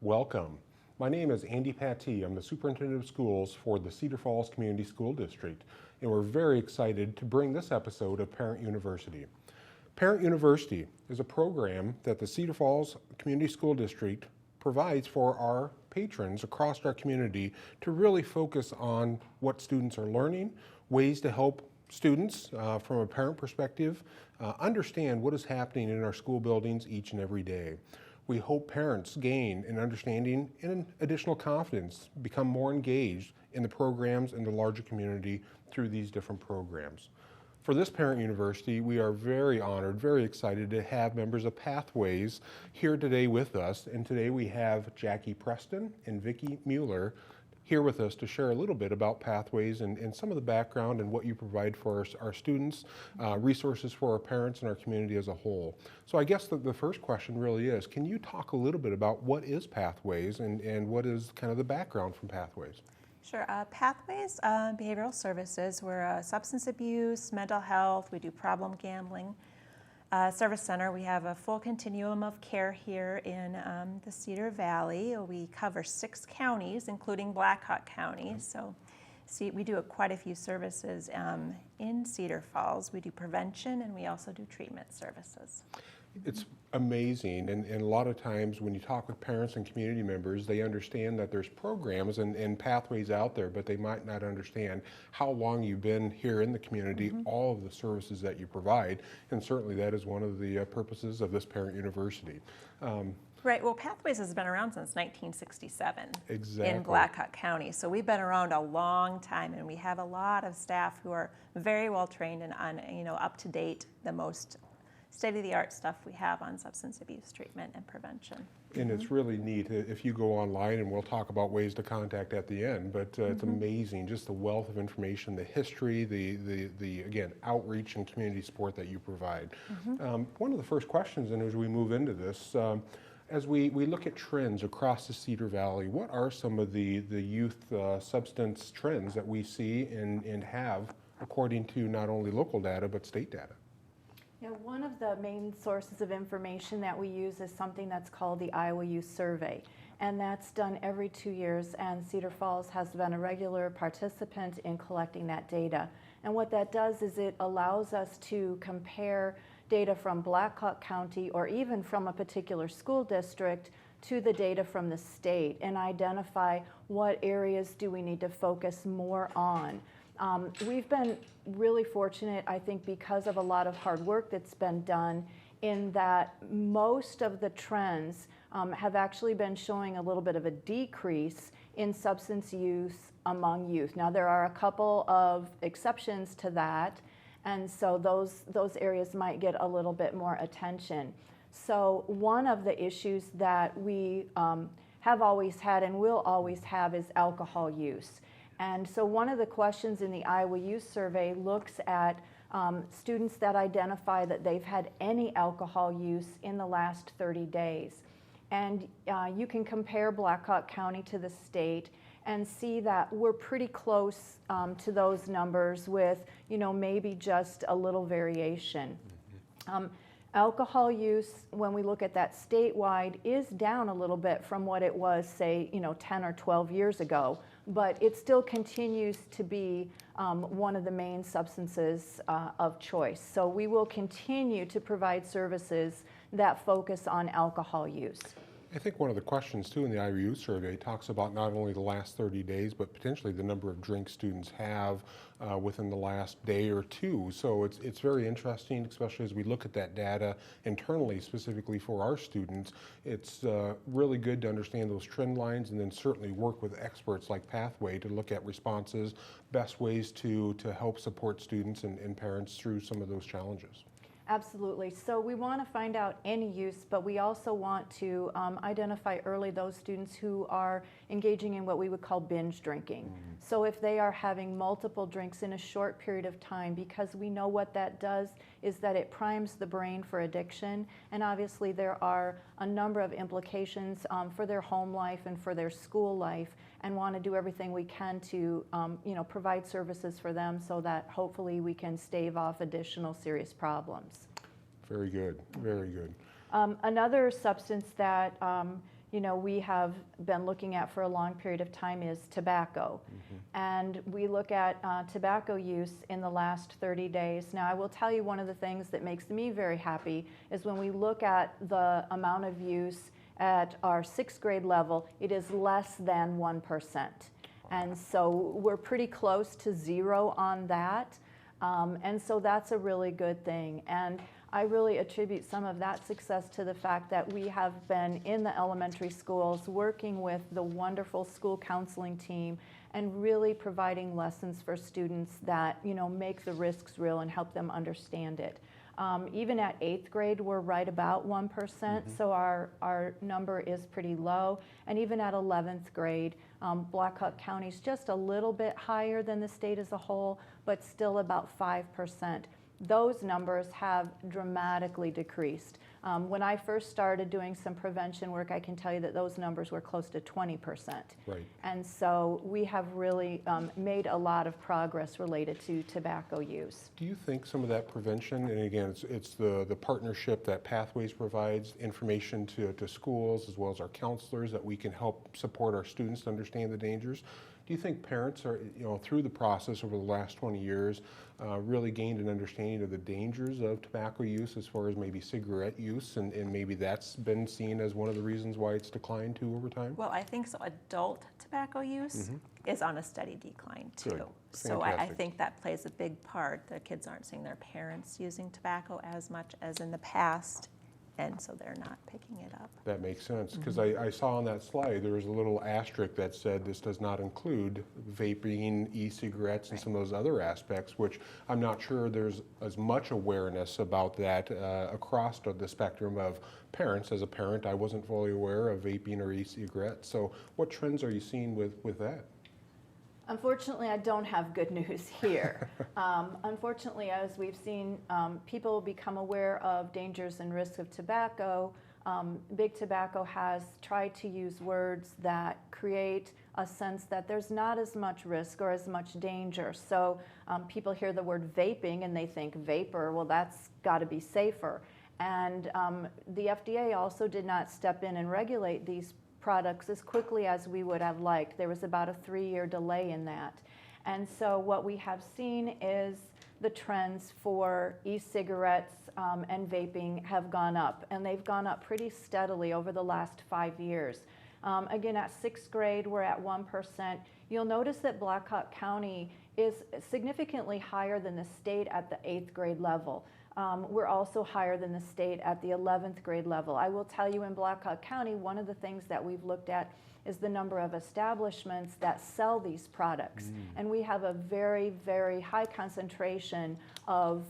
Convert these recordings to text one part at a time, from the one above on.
Welcome. My name is Andy Pattee. I'm the Superintendent of Schools for the Cedar Falls Community School District, and we're very excited to bring this episode of Parent University. Parent University is a program that the Cedar Falls Community School District provides for our patrons across our community to really focus on what students are learning, ways to help students from a parent perspective understand what is happening in our school buildings each and every day. We hope parents gain an understanding and additional confidence, become more engaged in the programs and the larger community through these different programs. For this Parent University, we are very honored, very excited to have members of Pathways here today with us. And today we have Jackie Preston and Vicki Mueller here with us to share a little bit about Pathways and some of the background and what you provide for our students, resources for our parents and our community as a whole. So I guess the first question really is, can you talk a little bit about what is Pathways and what is kind of the background from Pathways? Sure. Pathways Behavioral Services, we're substance abuse, mental health, we do problem gambling. Service Center, we have a full continuum of care here in the Cedar Valley. We cover 6 counties, including Blackhawk County. So we do quite a few services in Cedar Falls. We do prevention and we also do treatment services. It's amazing, and a lot of times when you talk with parents and community members, they understand that there's programs and pathways out there, but they might not understand how long you've been here in the community, all of the services that you provide, and certainly that is one of the purposes of this Parent University. Right, well, Pathways has been around since 1967 Exactly. in Blackhawk County, so we've been around a long time, and we have a lot of staff who are very well trained and up to date, the most state-of-the-art stuff we have on substance abuse treatment and prevention. And it's really neat if you go online, and we'll talk about ways to contact at the end, but it's amazing just the wealth of information, the history, the again, outreach and community support that you provide. One of the first questions, and as we move into this, as we look at trends across the Cedar Valley, what are some of the youth substance trends that we see and have according to not only local data, but state data? One of the main sources of information that we use is something that's called the Iowa Youth Survey, and that's done every 2 years, and Cedar Falls has been a regular participant in collecting that data. And what that does is it allows us to compare data from Blackhawk County or even from a particular school district to the data from the state and identify what areas do we need to focus more on. We've been really fortunate, I think, because of a lot of hard work that's been done in that most of the trends have actually been showing a little bit of a decrease in substance use among youth. Now, there are a couple of exceptions to that, and so those areas might get a little bit more attention. So one of the issues that we have always had and will always have is alcohol use. And so one of the questions in the Iowa Youth Survey looks at students that identify that they've had any alcohol use in the last 30 days. And you can compare Blackhawk County to the state and see that we're pretty close to those numbers with, maybe just a little variation. Alcohol use, when we look at that statewide, is down a little bit from what it was, say, 10 or 12 years ago, but it still continues to be one of the main substances of choice. So we will continue to provide services that focus on alcohol use. I think one of the questions too in the Iowa Youth Survey talks about not only the last 30 days, but potentially the number of drinks students have within the last day or two. So it's very interesting, especially as we look at that data internally, specifically for our students. It's really good to understand those trend lines and then certainly work with experts like Pathway to look at responses, best ways to help support students and parents through some of those challenges. Absolutely. So we want to find out any use, but we also want to identify early those students who are engaging in what we would call binge drinking. So if they are having multiple drinks in a short period of time, because we know what that does is that it primes the brain for addiction, and obviously there are a number of implications for their home life and for their school life, and want to do everything we can to provide services for them so that hopefully we can stave off additional serious problems. Very good, very good. Another substance that we have been looking at for a long period of time is tobacco. And we look at tobacco use in the last 30 days. Now, I will tell you one of the things that makes me very happy is when we look at the amount of use at our 6th grade level, it is less than 1%. And so we're pretty close to 0 on that. And so that's a really good thing. And I really attribute some of that success to the fact that we have been in the elementary schools working with the wonderful school counseling team and really providing lessons for students that, make the risks real and help them understand it. Even at 8th grade, we're right about 1%, so our number is pretty low. And even at 11th grade, Black Hawk County's just a little bit higher than the state as a whole, but still about 5%. Those numbers have dramatically decreased. When I first started doing some prevention work, I can tell you that those numbers were close to 20%. Right. And so we have really made a lot of progress related to tobacco use. Do you think some of that prevention, and again, it's the partnership that Pathways provides, information to schools as well as our counselors, that we can help support our students to understand the dangers? Do you think parents are, through the process over the last 20 years, really gained an understanding of the dangers of tobacco use as far as maybe cigarette use, and maybe that's been seen as one of the reasons why it's declined too over time? Well, I think so. Adult tobacco use is on a steady decline too. Good. So I Fantastic. think that plays a big part. The kids aren't seeing their parents using tobacco as much as in the past, and so they're not picking it up. That makes sense, because I saw on that slide there was a little asterisk that said this does not include vaping, e-cigarettes, and some of those other aspects, which I'm not sure there's as much awareness about that across the spectrum of parents. As a parent, I wasn't fully aware of vaping or e-cigarettes. So what trends are you seeing with that? Unfortunately, I don't have good news here. Unfortunately, as we've seen people become aware of dangers and risks of tobacco, Big Tobacco has tried to use words that create a sense that there's not as much risk or as much danger. So people hear the word vaping and they think vapor, well, that's got to be safer. And the FDA also did not step in and regulate these products as quickly as we would have liked. There was about a 3-year delay in that. And so what we have seen is the trends for e-cigarettes and vaping have gone up, and they've gone up pretty steadily over the last 5 years. Again, at 6th grade, we're at 1%. You'll notice that Black Hawk County is significantly higher than the state at the 8th grade level. We're also higher than the state at the 11th grade level. I will tell you, in Black Hawk County, one of the things that we've looked at is the number of establishments that sell these products. And we have a very, very high concentration of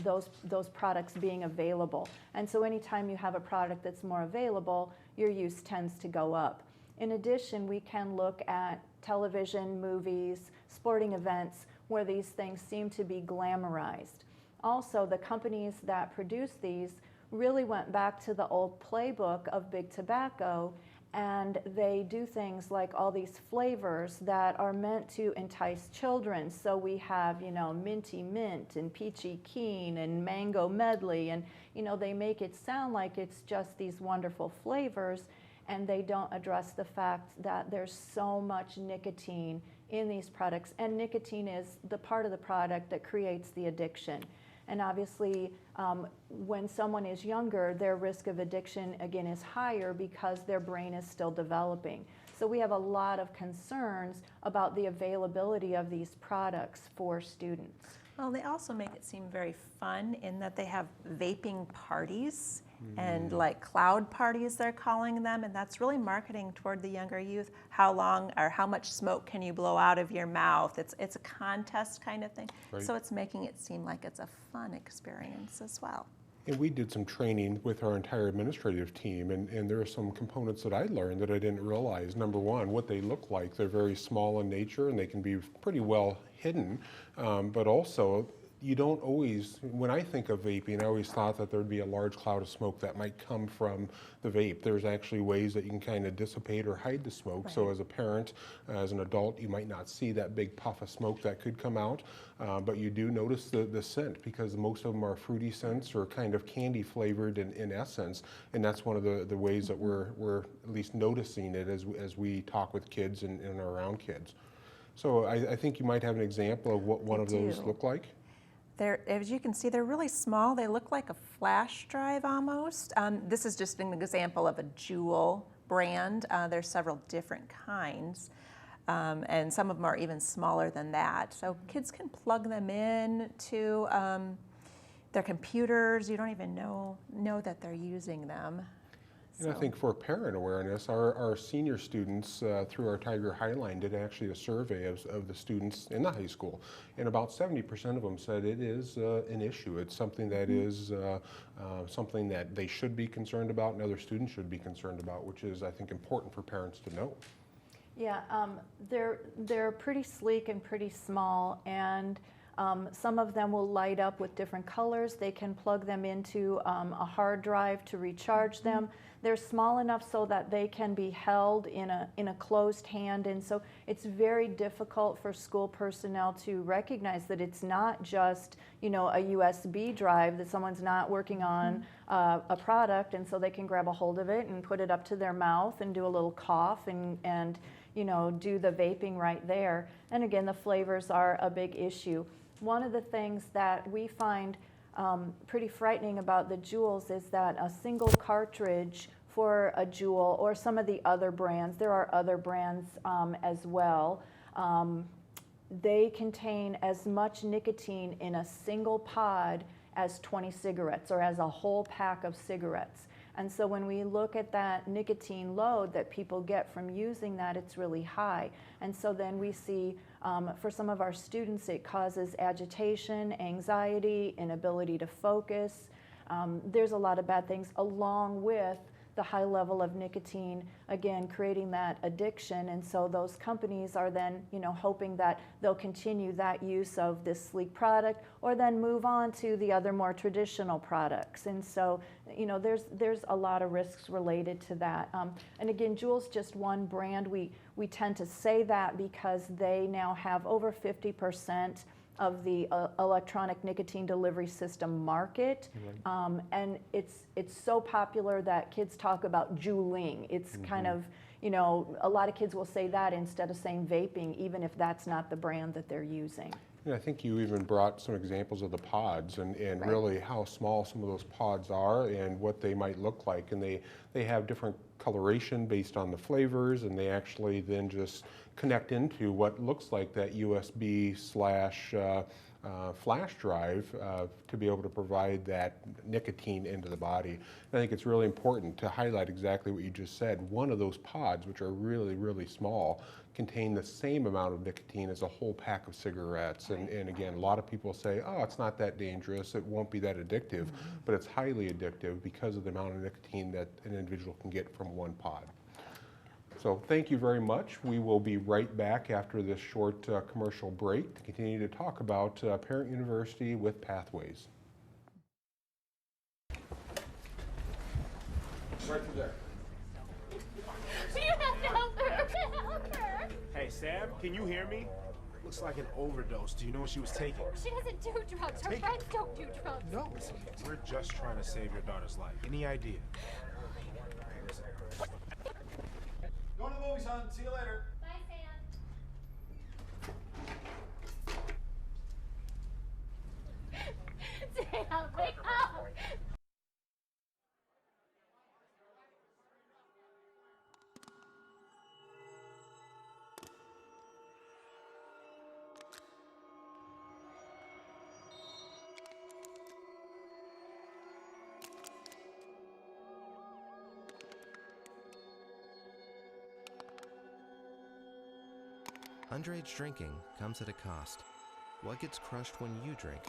those products being available. And so anytime you have a product that's more available, your use tends to go up. In addition, we can look at television, movies, sporting events where these things seem to be glamorized. Also, the companies that produce these really went back to the old playbook of Big Tobacco, and they do things like all these flavors that are meant to entice children. So we have, minty mint and peachy keen and mango medley, and they make it sound like it's just these wonderful flavors, and they don't address the fact that there's so much nicotine in these products, and nicotine is the part of the product that creates the addiction. And obviously, when someone is younger, their risk of addiction, again, is higher because their brain is still developing. So we have a lot of concerns about the availability of these products for students. Well, they also make it seem very fun in that they have vaping parties and like cloud parties, they're calling them, and that's really marketing toward the younger youth. How long or how much smoke can you blow out of your mouth? It's a contest kind of thing. Right. So it's making it seem like it's a fun experience as well. And we did some training with our entire administrative team, and there are some components that I learned that I didn't realize. Number one, what they look like. They're very small in nature, and they can be pretty well hidden, but also you don't always, when I think of vaping, I always thought that there'd be a large cloud of smoke that might come from the vape. There's actually ways that you can kind of dissipate or hide the smoke. So as a parent, as an adult, you might not see that big puff of smoke that could come out, but you do notice the scent, because most of them are fruity scents or kind of candy flavored in essence. And that's one of the ways that we're at least noticing it as we talk with kids and are around kids. So I think you might have an example of what one of those look like. As you can see, they're really small. They look like a flash drive almost. This is just an example of a Juul brand. There's several different kinds, and some of them are even smaller than that. So kids can plug them in to their computers. You don't even know that they're using them. And I think for parent awareness, our senior students through our Tiger Highline did actually a survey of the students in the high school, and about 70% of them said it is an issue. It's something that is something that they should be concerned about and other students should be concerned about, which is, I think, important for parents to know. Yeah, they're pretty sleek and pretty small, and some of them will light up with different colors. They can plug them into a hard drive to recharge them. They're small enough so that they can be held in a closed hand, and so it's very difficult for school personnel to recognize that it's not just, you know, a USB drive, that someone's not working on a product, and so they can grab a hold of it and put it up to their mouth and do a little cough and you know, do the vaping right there. And again, the flavors are a big issue. One of the things that we find pretty frightening about the Juuls is that a single cartridge for a Juul, or some of the other brands, there are other brands as well, they contain as much nicotine in a single pod as 20 cigarettes, or as a whole pack of cigarettes. And so when we look at that nicotine load that people get from using that, it's really high. And so then we see for some of our students, it causes agitation, anxiety, inability to focus. There's a lot of bad things, along with the high level of nicotine, again, creating that addiction. And so those companies are then, you know, hoping that they'll continue that use of this sleek product, or then move on to the other more traditional products. And so, you know, there's a lot of risks related to that. And again, Juul's just one brand. We tend to say that because they now have over 50% of the electronic nicotine delivery system market, and it's so popular that kids talk about Juuling. It's kind of, you know, a lot of kids will say that instead of saying vaping, even if that's not the brand that they're using. And I think you even brought some examples of the pods and really how small some of those pods are and what they might look like. And they have different coloration based on the flavors, and they actually then just connect into what looks like that USB / flash drive to be able to provide that nicotine into the body. And I think it's really important to highlight exactly what you just said. One of those pods, which are really, really small, contain the same amount of nicotine as a whole pack of cigarettes. And again, a lot of people say, oh, it's not that dangerous, it won't be that addictive, but it's highly addictive because of the amount of nicotine that an individual can get from one pod. So thank you very much. We will be right back after this short commercial break to continue to talk about Parent University with Pathways. Right through there. You have to help her. Help her. Hey, Sam, can you hear me? Looks like an overdose. Do you know what she was taking? She doesn't do drugs. Her friends don't do drugs. No, listen, we're just trying to save your daughter's life. Any idea? Going to the movies, son. See you later. Bye, Sam. Sam, wake up. Underage drinking comes at a cost. What gets crushed when you drink?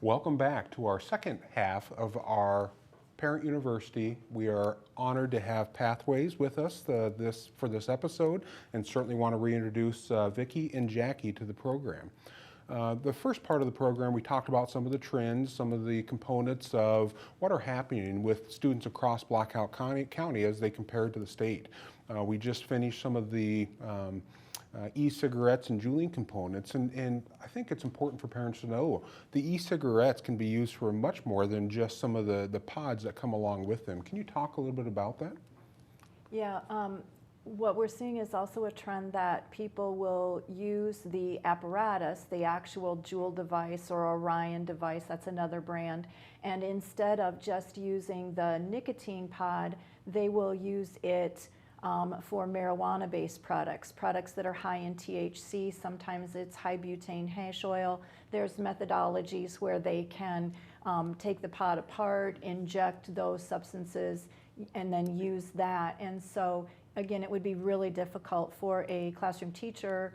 Welcome back to our second half of our Parent University. We are honored to have Pathways with us for this episode, and certainly want to reintroduce Vicki and Jackie to the program. The first part of the program, we talked about some of the trends, some of the components of what are happening with students across Blackhawk County as they compare to the state. We just finished some of the e-cigarettes and juuling components, and I think it's important for parents to know the e-cigarettes can be used for much more than just some of the pods that come along with them. Can you talk a little bit about that? Yeah, what we're seeing is also a trend that people will use the apparatus, the actual Juul device or Orion device, that's another brand, and instead of just using the nicotine pod, they will use it for marijuana-based products that are high in THC. Sometimes it's high butane hash oil. There's methodologies where they can take the pod apart, inject those substances, and then use that. And so, again, it would be really difficult for a classroom teacher,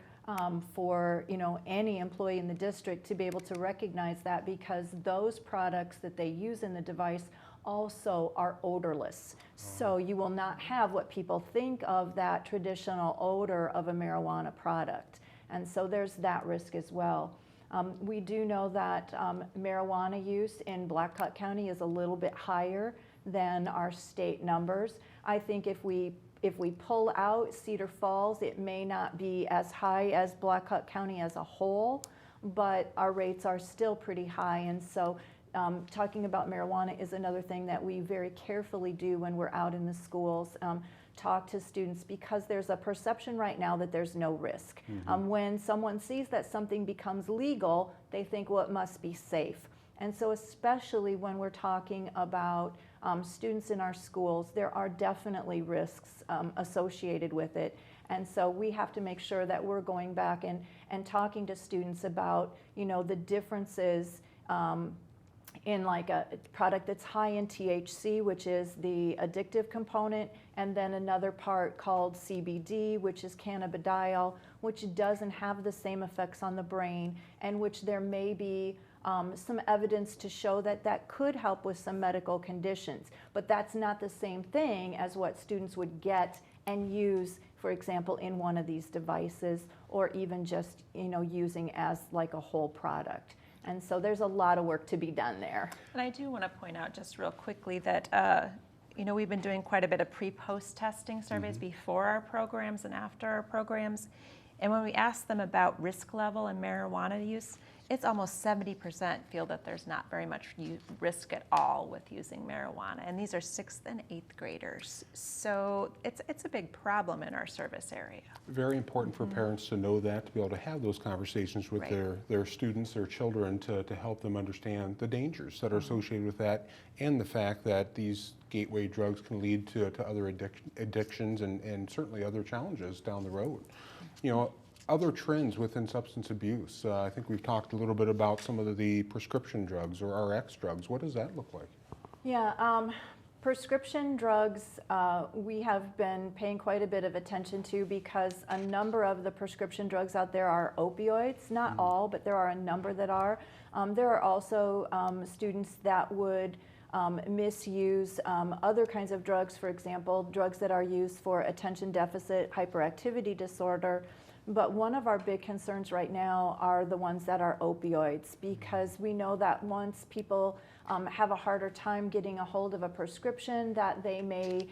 for any employee in the district to be able to recognize that, because those products that they use in the device also are odorless. So you will not have what people think of that traditional odor of a marijuana product. And so there's that risk as well. We do know that marijuana use in Blackhawk County is a little bit higher than our state numbers. I think if we pull out Cedar Falls, it may not be as high as Blackhawk County as a whole, but our rates are still pretty high. And so talking about marijuana is another thing that we very carefully do when we're out in the schools. Talk to students, because there's a perception right now that there's no risk. When someone sees that something becomes legal, they think, well, it must be safe. And so especially when we're talking about students in our schools, there are definitely risks associated with it. And so we have to make sure that we're going back and talking to students about, the differences in like a product that's high in THC, which is the addictive component, and then another part called CBD, which is cannabidiol, which doesn't have the same effects on the brain, and which there may be some evidence to show that that could help with some medical conditions. But that's not the same thing as what students would get and use, for example, in one of these devices, or even just using as like a whole product. And so there's a lot of work to be done there. And I do want to point out just real quickly that we've been doing quite a bit of pre-post testing surveys before our programs and after our programs. And when we ask them about risk level and marijuana use, it's almost 70% feel that there's not very much risk at all with using marijuana. And these are 6th and 8th graders. So it's a big problem in our service area. Very important for parents to know that, to be able to have those conversations with their students, their children, to help them understand the dangers that are associated with that, and the fact that these gateway drugs can lead to other addictions and certainly other challenges down the road. Other trends within substance abuse. I think we've talked a little bit about some of the prescription drugs or RX drugs. What does that look like? Yeah, prescription drugs we have been paying quite a bit of attention to, because a number of the prescription drugs out there are opioids. Not all, but there are a number that are. There are also students that would misuse other kinds of drugs, for example, drugs that are used for attention deficit hyperactivity disorder. But one of our big concerns right now are the ones that are opioids, because we know that once people have a harder time getting a hold of a prescription, that they may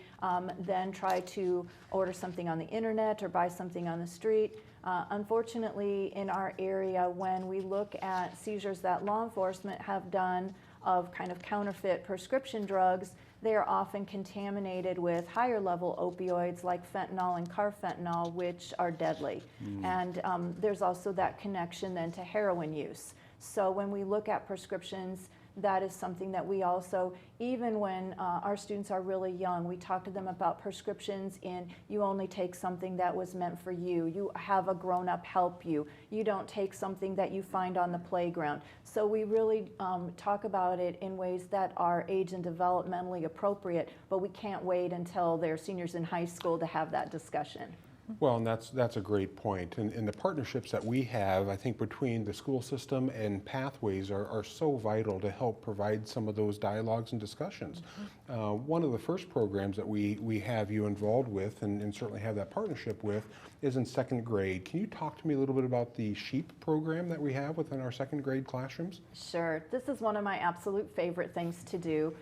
then try to order something on the internet or buy something on the street. Unfortunately, in our area, when we look at seizures that law enforcement have done of kind of counterfeit prescription drugs, they are often contaminated with higher level opioids like fentanyl and carfentanil, which are deadly. And there's also that connection then to heroin use. So when we look at prescriptions, that is something that we also, even when our students are really young, we talk to them about prescriptions in, you only take something that was meant for you. You have a grown-up help you. You don't take something that you find on the playground. So we really talk about it in ways that are age and developmentally appropriate, but we can't wait until they're seniors in high school to have that discussion. Well, and that's a great point. And the partnerships that we have, I think, between the school system and Pathways are so vital to help provide some of those dialogues and discussions. One of the first programs that we have you involved with and certainly have that partnership with is in second grade. Can you talk to me a little bit about the SHEEP program that we have within our second grade classrooms? Sure. This is one of my absolute favorite things to do.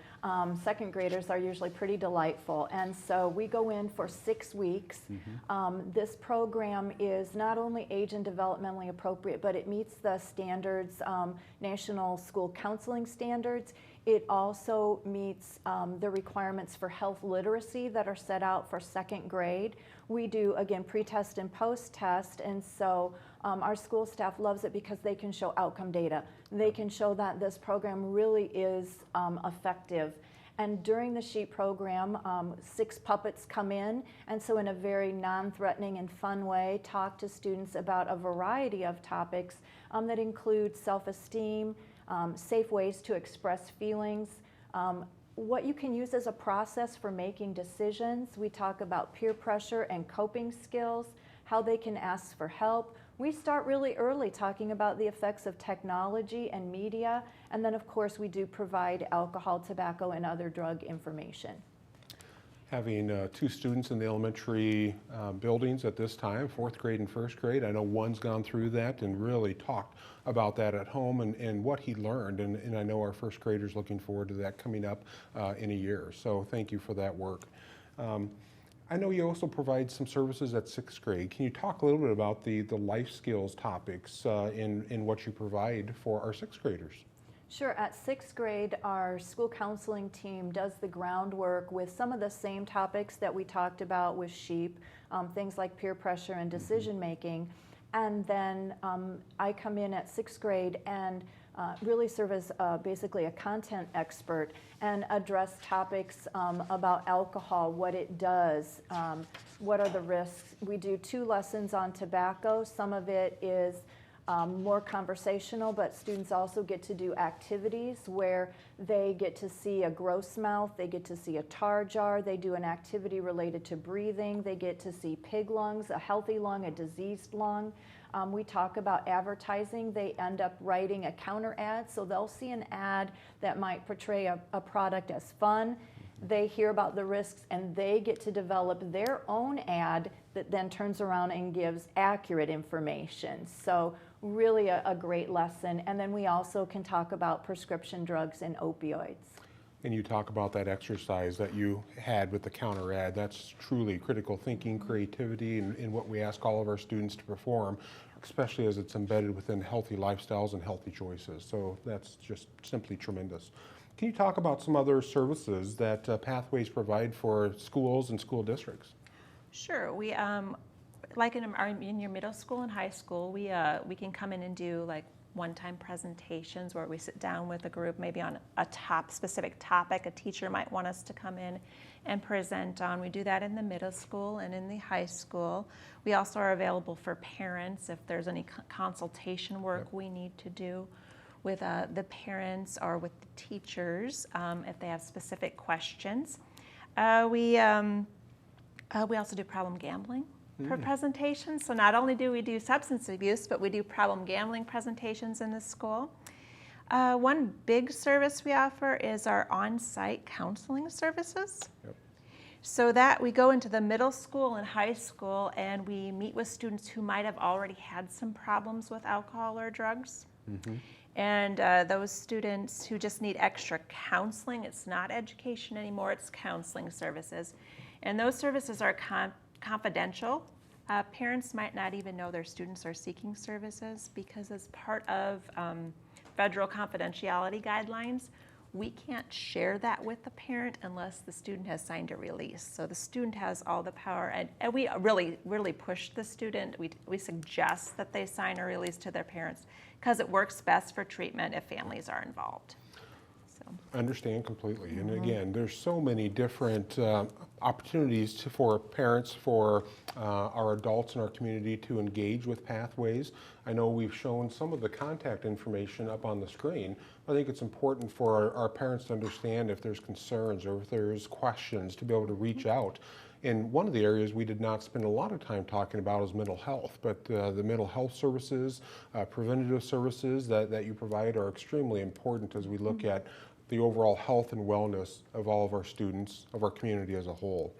Second graders are usually pretty delightful, and so we go in for 6 weeks. This program is not only age and developmentally appropriate, but it meets the standards, National School Counseling Standards. It also meets the requirements for health literacy that are set out for second grade. We do, again, pre-test and post-test, and so our school staff loves it because they can show outcome data. They can show that this program really is effective. And during the SHEEP program, 6 puppets come in, and so in a very non-threatening and fun way, talk to students about a variety of topics that include self-esteem, safe ways to express feelings, what you can use as a process for making decisions. We talk about peer pressure and coping skills, how they can ask for help. We start really early talking about the effects of technology and media, and then of course we do provide alcohol, tobacco, and other drug information. Having 2 students in the elementary buildings at this time, 4th grade and 1st grade. I know one's gone through that and really talked about that at home and what he learned. And I know our 1st grader's looking forward to that coming up in a year. So thank you for that work. I know you also provide some services at 6th grade. Can you talk a little bit about the life skills topics in what you provide for our 6th graders? Sure. At 6th grade, our school counseling team does the groundwork with some of the same topics that we talked about with SHEEP, things like peer pressure and decision making. And then I come in at 6th grade and really serve as basically a content expert and address topics about alcohol, what it does, what are the risks. We do 2 lessons on tobacco. Some of it is more conversational, but students also get to do activities where they get to see a gross mouth, they get to see a tar jar, they do an activity related to breathing, they get to see pig lungs, a healthy lung, a diseased lung. We talk about advertising. They end up writing a counter ad, so they'll see an ad that might portray a product as fun. They hear about the risks and they get to develop their own ad that then turns around and gives accurate information. So really a great lesson. And then we also can talk about prescription drugs and opioids. And you talk about that exercise that you had with the counter ad. That's truly critical thinking, creativity, and what we ask all of our students to perform, especially as it's embedded within healthy lifestyles and healthy choices. So that's just simply tremendous. Can you talk about some other services that Pathways provide for schools and school districts? Sure. We like in your middle school and high school, we can come in and do like one-time presentations where we sit down with a group, maybe on a specific topic a teacher might want us to come in and present on. We do that in the middle school and in the high school. We also are available for parents if there's any consultation work we need to do with the parents or with the teachers if they have specific questions. We also do problem gambling presentations. So not only do we do substance abuse, but we do problem gambling presentations in the school. One big service we offer is our on-site counseling services. Yep. So that we go into the middle school and high school and we meet with students who might have already had some problems with alcohol or drugs. And those students who just need extra counseling, it's not education anymore, it's counseling services. And those services are confidential. Parents might not even know their students are seeking services because as part of federal confidentiality guidelines, we can't share that with the parent unless the student has signed a release. So the student has all the power, and we really push the student. We suggest that they sign a release to their parents because it works best for treatment if families are involved. I understand completely. And again, there's so many different opportunities for parents, for our adults in our community to engage with Pathways. I know we've shown some of the contact information up on the screen. I think it's important for our parents to understand if there's concerns or if there's questions to be able to reach out. And one of the areas we did not spend a lot of time talking about is mental health, but the mental health services, preventative services that you provide are extremely important as we look at the overall health and wellness of all of our students, of our community as a whole.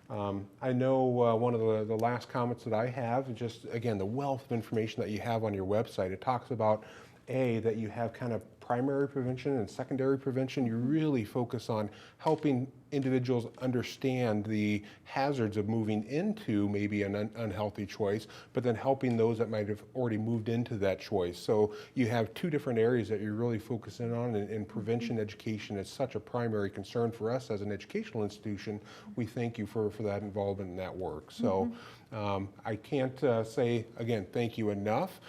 I know one of the last comments that I have, just again, the wealth of information that you have on your website. It talks about, that you have kind of primary prevention and secondary prevention. You really focus on helping individuals understand the hazards of moving into maybe an unhealthy choice, but then helping those that might have already moved into that choice. So you have two different areas that you're really focusing on, and prevention education is such a primary concern for us as an educational institution. We thank you for that involvement in that work. So I can't say, again, thank you enough.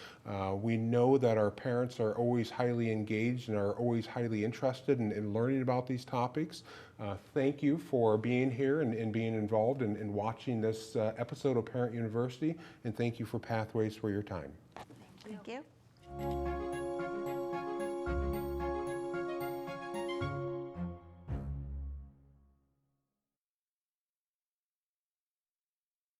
We know that our parents are always highly engaged and are always highly interested in learning about these topics. Thank you for being here and being involved in watching this episode of Parent University, and thank you for Pathways for your time. Thank you.